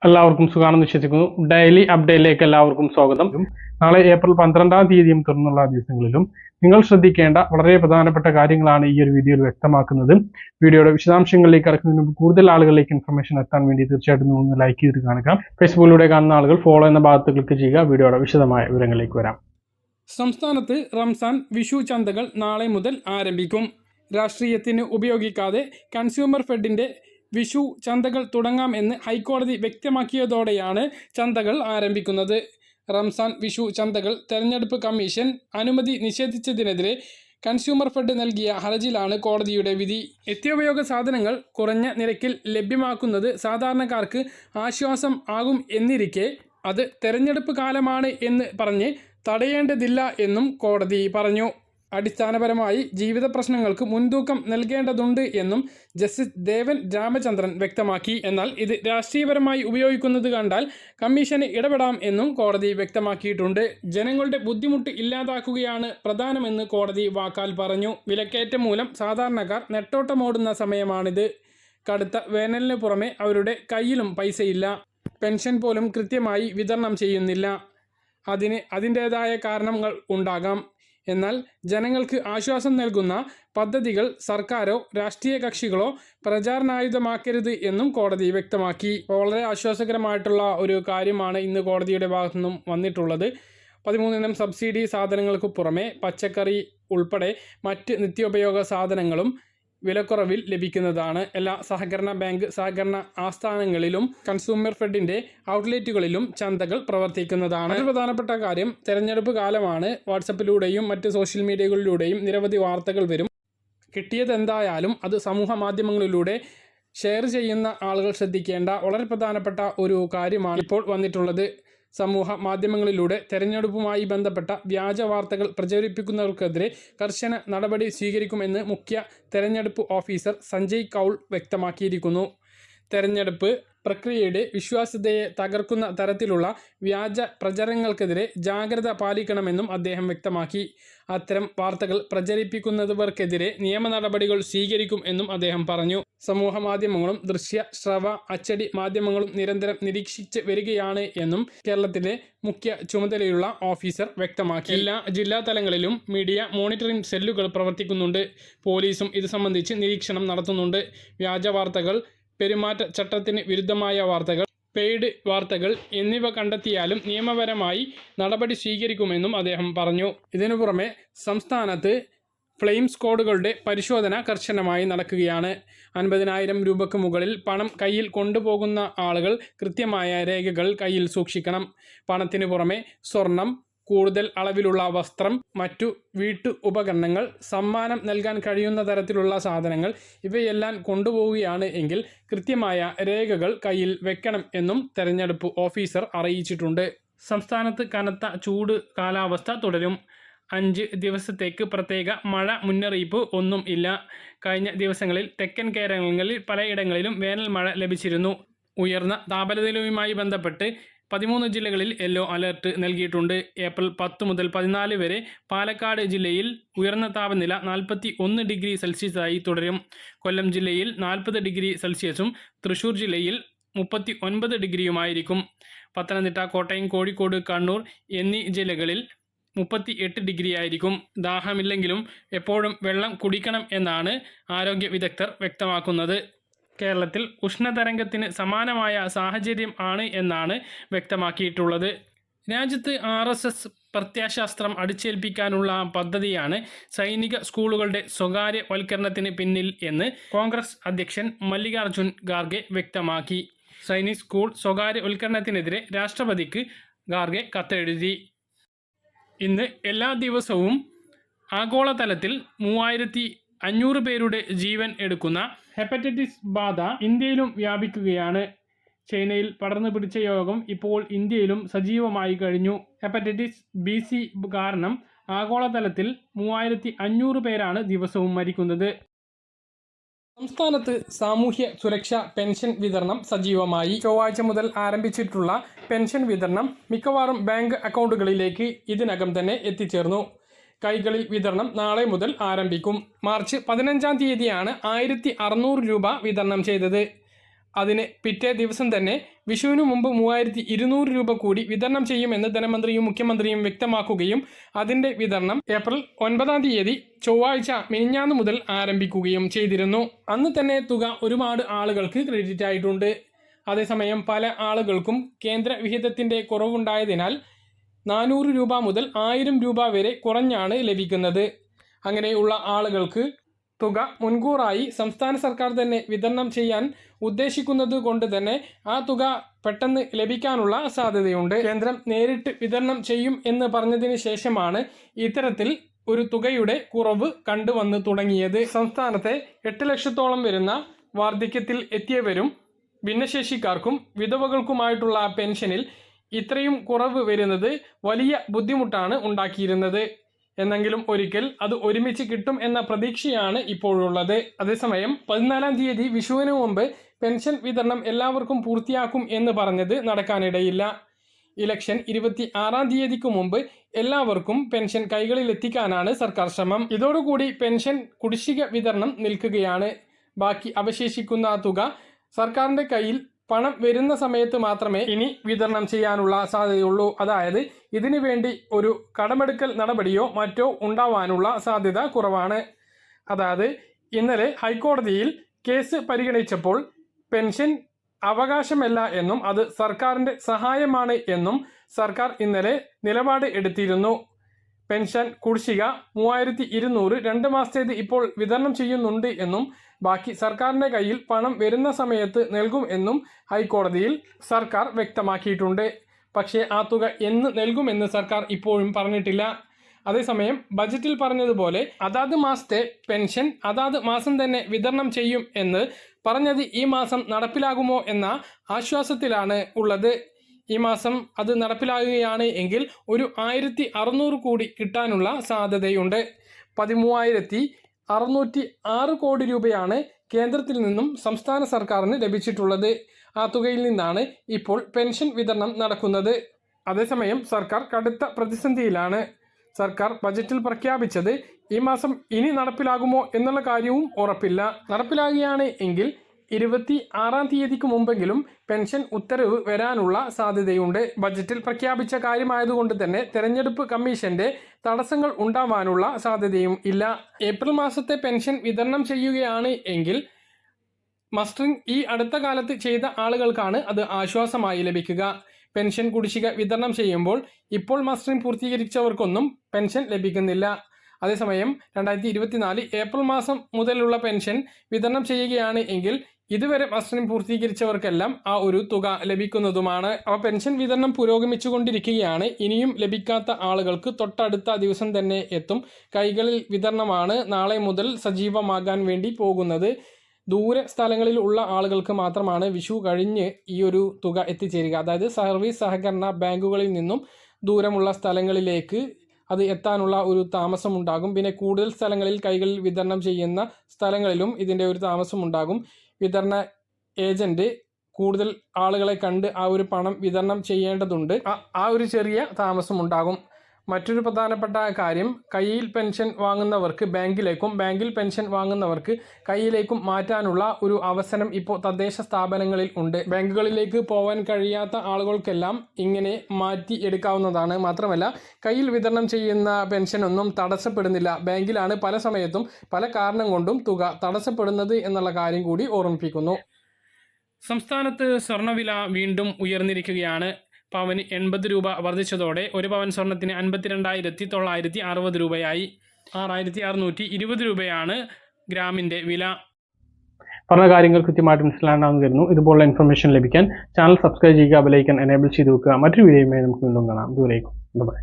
എല്ലാവർക്കും സുഖാണെന്ന് വിശ്വസിക്കുന്നു. ഡെയിലി അപ്ഡേറ്റിലേക്ക് എല്ലാവർക്കും സ്വാഗതം. നാളെ ഏപ്രിൽ 12-ാം തീയതിയും തുടർന്നുള്ള ദിവസങ്ങളിലും നിങ്ങൾ ശ്രദ്ധിക്കേണ്ട വളരെ പ്രധാനപ്പെട്ട കാര്യങ്ങളാണ് ഈ ഒരു വീഡിയോയിൽ വ്യക്തമാക്കുന്നത്. വീഡിയോയുടെ വിശദാംശങ്ങളിലേക്ക് കടക്കുന്നതിന് മുമ്പ് കൂടുതൽ ആളുകളിലേക്ക് ഇൻഫർമേഷൻ എത്താൻ വേണ്ടി തീർച്ചയായിട്ടും ഒന്ന് ലൈക്ക് ചെയ്ത് കാണുക. ഫേസ്ബുക്കിലൂടെ കാണുന്ന ആളുകൾ ഫോളോ എന്ന ഭാഗത്ത് ക്ലിക്ക് ചെയ്യുക. വീഡിയോയുടെ വിശദമായ വിവരങ്ങളിലേക്ക് വരാം. സംസ്ഥാനത്ത് റംസാൻ വിഷു ചന്തകൾ നാളെ മുതൽ ആരംഭിക്കും. രാഷ്ട്രീയത്തിന് ഉപയോഗിക്കാതെ കൺസ്യൂമർ ഫെഡിന്റെ വിഷു ചന്തകൾ തുടങ്ങാം എന്ന് ഹൈക്കോടതി വ്യക്തമാക്കിയതോടെയാണ് ചന്തകൾ ആരംഭിക്കുന്നത്. റംസാൻ വിഷു ചന്തകൾ തെരഞ്ഞെടുപ്പ് കമ്മീഷൻ അനുമതി നിഷേധിച്ചതിനെതിരെ കൺസ്യൂമർ ഫെഡ് നൽകിയ ഹർജിയിലാണ് കോടതിയുടെ വിധി. നിത്യോപയോഗ സാധനങ്ങൾ കുറഞ്ഞ നിരക്കിൽ ലഭ്യമാക്കുന്നത് സാധാരണക്കാർക്ക് ആശ്വാസം ആകും എന്നിരിക്കെ അത് തെരഞ്ഞെടുപ്പ് കാലമാണ് എന്ന് പറഞ്ഞ് തടയേണ്ടതില്ല എന്നും കോടതി പറഞ്ഞു. അടിസ്ഥാനപരമായി ജീവിത പ്രശ്നങ്ങൾക്ക് മുൻതൂക്കം നൽകേണ്ടതുണ്ട് എന്നും ജസ്റ്റിസ് ദേവൻ രാമചന്ദ്രൻ വ്യക്തമാക്കി. എന്നാൽ ഇത് രാഷ്ട്രീയപരമായി ഉപയോഗിക്കുന്നത് കണ്ടാൽ കമ്മീഷന് ഇടപെടാം എന്നും കോടതി വ്യക്തമാക്കിയിട്ടുണ്ട്. ജനങ്ങളുടെ ബുദ്ധിമുട്ട് ഇല്ലാതാക്കുകയാണ് പ്രധാനമെന്ന് കോടതി വാക്കാൽ പറഞ്ഞു. വിലക്കയറ്റം മൂലം സാധാരണക്കാർ നെട്ടോട്ടമോടുന്ന സമയമാണിത്. കടുത്ത വേനലിന് പുറമെ അവരുടെ കയ്യിലും പൈസയില്ല. പെൻഷൻ പോലും കൃത്യമായി വിതരണം ചെയ്യുന്നില്ല. അതിൻ്റേതായ കാരണങ്ങൾ ഉണ്ടാകാം. എന്നാൽ ജനങ്ങൾക്ക് ആശ്വാസം നൽകുന്ന പദ്ധതികൾ സർക്കാരോ രാഷ്ട്രീയ കക്ഷികളോ പ്രചാരണായുധമാക്കരുത് എന്നും കോടതി വ്യക്തമാക്കി. വളരെ ആശ്വാസകരമായിട്ടുള്ള ഒരു കാര്യമാണ് ഇന്ന് കോടതിയുടെ ഭാഗത്തു നിന്നും വന്നിട്ടുള്ളത്. 13 ഇനം സബ്സിഡി സാധനങ്ങൾക്ക് പുറമെ പച്ചക്കറി ഉൾപ്പെടെ മറ്റ് നിത്യോപയോഗ സാധനങ്ങളും വിലക്കുറവിൽ ലഭിക്കുന്നതാണ്. എല്ലാ സഹകരണ ബാങ്ക് സഹകരണ ആസ്ഥാനങ്ങളിലും കൺസ്യൂമർ ഫെഡിന്റെ ഔട്ട്ലെറ്റുകളിലും ചന്തകൾ പ്രവർത്തിക്കുന്നതാണ്. മറ്റൊരു പ്രധാനപ്പെട്ട കാര്യം, തെരഞ്ഞെടുപ്പ് കാലമാണ്. വാട്സപ്പിലൂടെയും മറ്റ് സോഷ്യൽ മീഡിയകളിലൂടെയും നിരവധി വാർത്തകൾ വരും. കിട്ടിയതെന്തായാലും അത് സമൂഹ മാധ്യമങ്ങളിലൂടെ ഷെയർ ചെയ്യുന്ന ആളുകൾ ശ്രദ്ധിക്കേണ്ട വളരെ പ്രധാനപ്പെട്ട ഒരു കാര്യമാണ് ഇപ്പോൾ വന്നിട്ടുള്ളത്. സമൂഹ മാധ്യമങ്ങളിലൂടെ തെരഞ്ഞെടുപ്പുമായി ബന്ധപ്പെട്ട വ്യാജ വാർത്തകൾ പ്രചരിപ്പിക്കുന്നവർക്കെതിരെ കർശന നടപടി സ്വീകരിക്കുമെന്ന് മുഖ്യ തെരഞ്ഞെടുപ്പ് ഓഫീസർ സഞ്ജയ് കൗൾ വ്യക്തമാക്കിയിരിക്കുന്നു. തെരഞ്ഞെടുപ്പ് പ്രക്രിയയുടെ വിശ്വാസ്യതയെ തകർക്കുന്ന തരത്തിലുള്ള വ്യാജ പ്രചരണങ്ങൾക്കെതിരെ ജാഗ്രത പാലിക്കണമെന്നും അദ്ദേഹം വ്യക്തമാക്കി. അത്തരം വാർത്തകൾ പ്രചരിപ്പിക്കുന്നവർക്കെതിരെ നിയമ നടപടികൾ സ്വീകരിക്കും എന്നും അദ്ദേഹം പറഞ്ഞു. സമൂഹ മാധ്യമങ്ങളും ദൃശ്യ ശ്രവ അച്ചടി മാധ്യമങ്ങളും നിരന്തരം നിരീക്ഷിച്ച് വരികയാണ് എന്നും കേരളത്തിലെ മുഖ്യ ചുമതലയുള്ള ഓഫീസർ വ്യക്തമാക്കി. എല്ലാ ജില്ലാ തലങ്ങളിലും മീഡിയ മോണിറ്ററിംഗ് സെല്ലുകൾ പ്രവർത്തിക്കുന്നുണ്ട്. പോലീസും ഇത് സംബന്ധിച്ച് നിരീക്ഷണം നടത്തുന്നുണ്ട്. വ്യാജ വാർത്തകൾ, പെരുമാറ്റച്ചട്ടത്തിന് വിരുദ്ധമായ വാർത്തകൾ, പെയ്ഡ് വാർത്തകൾ എന്നിവ കണ്ടെത്തിയാലും നിയമപരമായി നടപടി സ്വീകരിക്കുമെന്നും അദ്ദേഹം പറഞ്ഞു. ഇതിനു പുറമെ സംസ്ഥാനത്ത് ഫ്ലെയിം സ്ക്വാഡുകളുടെ പരിശോധന കർശനമായി നടക്കുകയാണ്. 50,000 രൂപയ്ക്ക് മുകളിൽ പണം കയ്യിൽ കൊണ്ടുപോകുന്ന ആളുകൾ കൃത്യമായ രേഖകൾ കയ്യിൽ സൂക്ഷിക്കണം. പണത്തിന് പുറമെ സ്വർണം, കൂടുതൽ അളവിലുള്ള വസ്ത്രം, മറ്റു വീട്ടു ഉപകരണങ്ങൾ, സമ്മാനം നൽകാൻ കഴിയുന്ന തരത്തിലുള്ള സാധനങ്ങൾ ഇവയെല്ലാം കൊണ്ടുപോവുകയാണ് എങ്കിൽ കൃത്യമായ രേഖകൾ കയ്യിൽ വെക്കണം എന്നും തെരഞ്ഞെടുപ്പ് ഓഫീസർ അറിയിച്ചിട്ടുണ്ട്. സംസ്ഥാനത്ത് കനത്ത ചൂട് കാലാവസ്ഥ തുടരും. 5 ദിവസത്തേക്ക് പ്രത്യേക മഴ മുന്നറിയിപ്പ് ഒന്നും ഇല്ല. കഴിഞ്ഞ ദിവസങ്ങളിൽ തെക്കൻ കേരളങ്ങളിൽ പലയിടങ്ങളിലും വേനൽ മഴ ലഭിച്ചിരുന്നു. ഉയർന്ന താപനിലയുമായി ബന്ധപ്പെട്ട് 13 ജില്ലകളിൽ യെല്ലോ അലർട്ട് നൽകിയിട്ടുണ്ട്. ഏപ്രിൽ 10 മുതൽ 14 വരെ പാലക്കാട് ജില്ലയിൽ ഉയർന്ന താപനില 41 ഡിഗ്രി സെൽഷ്യസായി തുടരും. കൊല്ലം ജില്ലയിൽ 40 ഡിഗ്രി സെൽഷ്യസും തൃശ്ശൂർ ജില്ലയിൽ 39 ഡിഗ്രിയുമായിരിക്കും. പത്തനംതിട്ട, കോട്ടയം, കോഴിക്കോട്, കണ്ണൂർ എന്നീ ജില്ലകളിൽ 38 ഡിഗ്രി ആയിരിക്കും. ദാഹമില്ലെങ്കിലും എപ്പോഴും വെള്ളം കുടിക്കണം എന്നാണ് ആരോഗ്യ വിദഗ്ധർ വ്യക്തമാക്കുന്നത്. കേരളത്തിൽ ഉഷ്ണതരംഗത്തിന് സമാനമായ സാഹചര്യം ആണ് എന്നാണ് വ്യക്തമാക്കിയിട്ടുള്ളത്. രാജ്യത്ത് RSS പ്രത്യയശാസ്ത്രം അടിച്ചേൽപ്പിക്കാനുള്ള പദ്ധതിയാണ് സൈനിക സ്കൂളുകളുടെ സ്വകാര്യവൽക്കരണത്തിന് പിന്നിൽ എന്ന് കോൺഗ്രസ് അധ്യക്ഷൻ മല്ലികാർജുൻ ഖാർഗെ വ്യക്തമാക്കി. സൈനിക് സ്കൂൾ സ്വകാര്യവൽക്കരണത്തിനെതിരെ രാഷ്ട്രപതിക്ക് ഖാർഗെ കത്തെഴുതി. ഇന്ന് എല്ലാ ദിവസവും ആഗോളതലത്തിൽ 3500 പേരുടെ ജീവൻ എടുക്കുന്ന ഹെപ്പറ്റൈറ്റിസ് ബാധ ഇന്ത്യയിലും വ്യാപിക്കുകയാണ്. ചൈനയിൽ പടർന്നു പിടിച്ച രോഗം ഇപ്പോൾ ഇന്ത്യയിലും സജീവമായി കഴിഞ്ഞു. ഹെപ്പറ്റൈറ്റിസ് BC കാരണം ആഗോളതലത്തിൽ 3500 പേരാണ് ദിവസവും മരിക്കുന്നത്. സംസ്ഥാനത്ത് സാമൂഹ്യ സുരക്ഷാ പെൻഷൻ വിതരണം സജീവമായി. ചൊവ്വാഴ്ച മുതൽ ആരംഭിച്ചിട്ടുള്ള പെൻഷൻ വിതരണം മിക്കവാറും ബാങ്ക് അക്കൗണ്ടുകളിലേക്ക് ഇതിനകം തന്നെ എത്തിച്ചേർന്നു. കൈകളിൽ വിതരണം നാളെ മുതൽ ആരംഭിക്കും. മാർച്ച് 15-ാം തീയതിയാണ് 1600 രൂപ വിതരണം ചെയ്തത്. അതിന് പിറ്റേ ദിവസം തന്നെ വിഷുവിനു മുമ്പ് 3200 രൂപ കൂടി വിതരണം ചെയ്യുമെന്ന് ധനമന്ത്രിയും മുഖ്യമന്ത്രിയും വ്യക്തമാക്കുകയും അതിന്റെ വിതരണം ഏപ്രിൽ 9-ാം തീയതി ചൊവ്വാഴ്ച മിനിഞ്ഞാന്ന് മുതൽ ആരംഭിക്കുകയും ചെയ്തിരുന്നു. അന്ന് തന്നെ തുക ഒരുപാട് ആളുകൾക്ക് ക്രെഡിറ്റ് ആയിട്ടുണ്ട്. അതേസമയം പല ആളുകൾക്കും കേന്ദ്ര വിഹിതത്തിന്റെ കുറവുണ്ടായതിനാൽ 400 രൂപ മുതൽ 1000 രൂപ വരെ കുറഞ്ഞാണ് ലഭിക്കുന്നത്. അങ്ങനെയുള്ള ആളുകൾക്ക് തുക മുൻകൂറായി സംസ്ഥാന സർക്കാർ തന്നെ വിതരണം ചെയ്യാൻ ഉദ്ദേശിക്കുന്നത് കൊണ്ട് തന്നെ ആ തുക പെട്ടെന്ന് ലഭിക്കാനുള്ള സാധ്യതയുണ്ട്. കേന്ദ്രം നേരിട്ട് വിതരണം ചെയ്യും എന്ന് പറഞ്ഞതിന് ശേഷമാണ് ഇത്തരത്തിൽ ഒരു തുകയുടെ കുറവ് കണ്ടുവന്ന് തുടങ്ങിയത്. സംസ്ഥാനത്തെ 8 ലക്ഷത്തോളം വരുന്ന വാർദ്ധക്യത്തിൽ എത്തിയവരും ഭിന്നശേഷിക്കാർക്കും വിധവകൾക്കുമായിട്ടുള്ള പെൻഷനിൽ ഇത്രയും കുറവ് വരുന്നത് വലിയ ബുദ്ധിമുട്ടാണ് ഉണ്ടാക്കിയിരുന്നത്. എന്നെങ്കിലും ഒരിക്കൽ അത് ഒരുമിച്ച് കിട്ടും എന്ന പ്രതീക്ഷയാണ് ഇപ്പോഴുള്ളത്. അതേസമയം 14-ാം തീയതി വിഷുവിന് മുമ്പ് പെൻഷൻ വിതരണം എല്ലാവർക്കും പൂർത്തിയാക്കും എന്ന് പറഞ്ഞത് നടക്കാനിടയില്ല. ഇലക്ഷൻ 26-ാം തീയതിക്ക് മുമ്പ് എല്ലാവർക്കും പെൻഷൻ കൈകളിലെത്തിക്കാനാണ് സർക്കാർ ശ്രമം. ഇതോടുകൂടി പെൻഷൻ കുടിശ്ശിക വിതരണം നിൽക്കുകയാണ്. ബാക്കി അവശേഷിക്കുന്ന തുക സർക്കാരിന്റെ കയ്യിൽ പണം വരുന്ന സമയത്ത് മാത്രമേ ഇനി വിതരണം ചെയ്യാനുള്ള സാധ്യതയുള്ളൂ. അതായത് ഇതിനു വേണ്ടി ഒരു കടമെടുക്കൽ നടപടിയോ മറ്റോ ഉണ്ടാവാനുള്ള സാധ്യത കുറവാണ്. അതായത് ഇന്നലെ ഹൈക്കോടതിയിൽ കേസ് പരിഗണിച്ചപ്പോൾ പെൻഷൻ അവകാശമല്ല എന്നും അത് സർക്കാരിന്റെ സഹായമാണ് എന്നും സർക്കാർ ഇന്നലെ നിലപാട് എടുത്തിരുന്നു. പെൻഷൻ കുടിശ്ശിക 3200 2 മാസത്തേത് ഇപ്പോൾ വിതരണം ചെയ്യുന്നുണ്ട് എന്നും ബാക്കി സർക്കാരിന്റെ കയ്യിൽ പണം വരുന്ന സമയത്ത് നൽകും എന്നും ഹൈക്കോടതിയിൽ സർക്കാർ വ്യക്തമാക്കിയിട്ടുണ്ട്. പക്ഷേ ആ തുക എന്ന് നൽകുമെന്ന് സർക്കാർ ഇപ്പോഴും പറഞ്ഞിട്ടില്ല. അതേസമയം ബജറ്റിൽ പറഞ്ഞതുപോലെ അതാത് മാസത്തെ പെൻഷൻ അതാത് മാസം തന്നെ വിതരണം ചെയ്യും എന്ന് പറഞ്ഞത് ഈ മാസം നടപ്പിലാകുമോ എന്ന ആശ്വാസത്തിലാണ് ഉള്ളത്. ഈ മാസം അത് നടപ്പിലാകുകയാണ് എങ്കിൽ ഒരു 1600 കൂടി കിട്ടാനുള്ള സാധ്യതയുണ്ട്. 13,606 കോടി രൂപയാണ് കേന്ദ്രത്തിൽ നിന്നും സംസ്ഥാന സർക്കാരിന് ലഭിച്ചിട്ടുള്ളത്. ആ തുകയിൽ നിന്നാണ് ഇപ്പോൾ പെൻഷൻ വിതരണം നടക്കുന്നത്. അതേസമയം സർക്കാർ കടുത്ത പ്രതിസന്ധിയിലാണ്. സർക്കാർ ബജറ്റിൽ പ്രഖ്യാപിച്ചത് ഈ മാസം ഇനി നടപ്പിലാകുമോ എന്നുള്ള കാര്യവും ഉറപ്പില്ല. നടപ്പിലാകുകയാണ് എങ്കിൽ 26-ാം തീയതിക്ക് മുമ്പെങ്കിലും പെൻഷൻ ഉത്തരവ് വരാനുള്ള സാധ്യതയുണ്ട്. ബജറ്റിൽ പ്രഖ്യാപിച്ച കാര്യമായതുകൊണ്ട് തന്നെ തെരഞ്ഞെടുപ്പ് കമ്മീഷന്റെ തടസ്സങ്ങൾ ഉണ്ടാവാനുള്ള സാധ്യതയും ഇല്ല. ഏപ്രിൽ മാസത്തെ പെൻഷൻ വിതരണം ചെയ്യുകയാണ് എങ്കിൽ മസ്റ്ററിംഗ് ഈ അടുത്ത കാലത്ത് ചെയ്ത ആളുകൾക്കാണ് അത് ആശ്വാസമായി ലഭിക്കുക. പെൻഷൻ കുടിശ്ശിക വിതരണം ചെയ്യുമ്പോൾ ഇപ്പോൾ മസ്റ്ററിംഗ് പൂർത്തീകരിച്ചവർക്കൊന്നും പെൻഷൻ ലഭിക്കുന്നില്ല. അതേസമയം 2024 ഏപ്രിൽ മാസം മുതലുള്ള പെൻഷൻ വിതരണം ചെയ്യുകയാണ് എങ്കിൽ ഇതുവരെ മസ്റ്ററിംഗ് പൂർത്തീകരിച്ചവർക്കെല്ലാം ആ ഒരു തുക ലഭിക്കുന്നതുമാണ്. അപ്പോൾ പെൻഷൻ വിതരണം പുരോഗമിച്ചുകൊണ്ടിരിക്കുകയാണ്. ഇനിയും ലഭിക്കാത്ത ആളുകൾക്ക് തൊട്ടടുത്ത ദിവസം തന്നെ എത്തും. കൈകളിൽ വിതരണമാണ് നാളെ മുതൽ സജീവമാകാൻ വേണ്ടി പോകുന്നത്. ദൂര സ്ഥലങ്ങളിൽ ഉള്ള ആളുകൾക്ക് മാത്രമാണ് വിഷു കഴിഞ്ഞ് ഈ ഒരു തുക എത്തിച്ചേരുക. അതായത് സർവീസ് സഹകരണ ബാങ്കുകളിൽ നിന്നും ദൂരമുള്ള സ്ഥലങ്ങളിലേക്ക് അത് എത്താനുള്ള ഒരു താമസമുണ്ടാകും. പിന്നെ കൂടുതൽ സ്ഥലങ്ങളിൽ കൈകളിൽ വിതരണം ചെയ്യുന്ന സ്ഥലങ്ങളിലും ഇതിൻ്റെ ഒരു താമസമുണ്ടാകും. വിതരണ ഏജന്റ് കൂടുതൽ ആളുകളെ കണ്ട് ആ ഒരു പണം വിതരണം ചെയ്യേണ്ടതുണ്ട്. ആ ഒരു ചെറിയ താമസമുണ്ടാകും. മറ്റൊരു പ്രധാനപ്പെട്ട കാര്യം, കയ്യിൽ പെൻഷൻ വാങ്ങുന്നവർക്ക് ബാങ്കിലേക്കും ബാങ്കിൽ പെൻഷൻ വാങ്ങുന്നവർക്ക് കയ്യിലേക്കും മാറ്റാനുള്ള ഒരു അവസരം ഇപ്പോൾ തദ്ദേശ സ്ഥാപനങ്ങളിൽ ഉണ്ട്. ബാങ്കുകളിലേക്ക് പോകാൻ കഴിയാത്ത ആളുകൾക്കെല്ലാം ഇങ്ങനെ മാറ്റി എടുക്കാവുന്നതാണ്. മാത്രമല്ല കയ്യിൽ വിതരണം ചെയ്യുന്ന പെൻഷനൊന്നും തടസ്സപ്പെടുന്നില്ല. ബാങ്കിലാണ് പല സമയത്തും പല കാരണം കൊണ്ടും തുക തടസ്സപ്പെടുന്നത് എന്നുള്ള കാര്യം കൂടി ഓർമ്മിപ്പിക്കുന്നു. സംസ്ഥാനത്ത് സ്വർണ്ണവില വീണ്ടും ഉയർന്നിരിക്കുകയാണ്. പവന് 80 രൂപ വർദ്ധിച്ചതോടെ ഒരു പവൻ സ്വർണത്തിന് 52,960 രൂപയായി. 6,620 രൂപയാണ് ഗ്രാമിൻ്റെ വില. പറഞ്ഞ കാര്യങ്ങൾ കൃത്യമായിട്ട് മനസ്സിലാണെന്ന് കരുതുന്നു. ഇതുപോലുള്ള ഇൻഫർമേഷൻ ലഭിക്കാൻ ചാനൽ സബ്സ്ക്രൈബ് ചെയ്യുക, ബെൽ ഐക്കൺ എനേബിൾ ചെയ്ത് വെക്കുക. മറ്റൊരു വീഡിയോയുമായി നമുക്ക് വീണ്ടും കാണാം. ദൂരേക്കും ബൈ.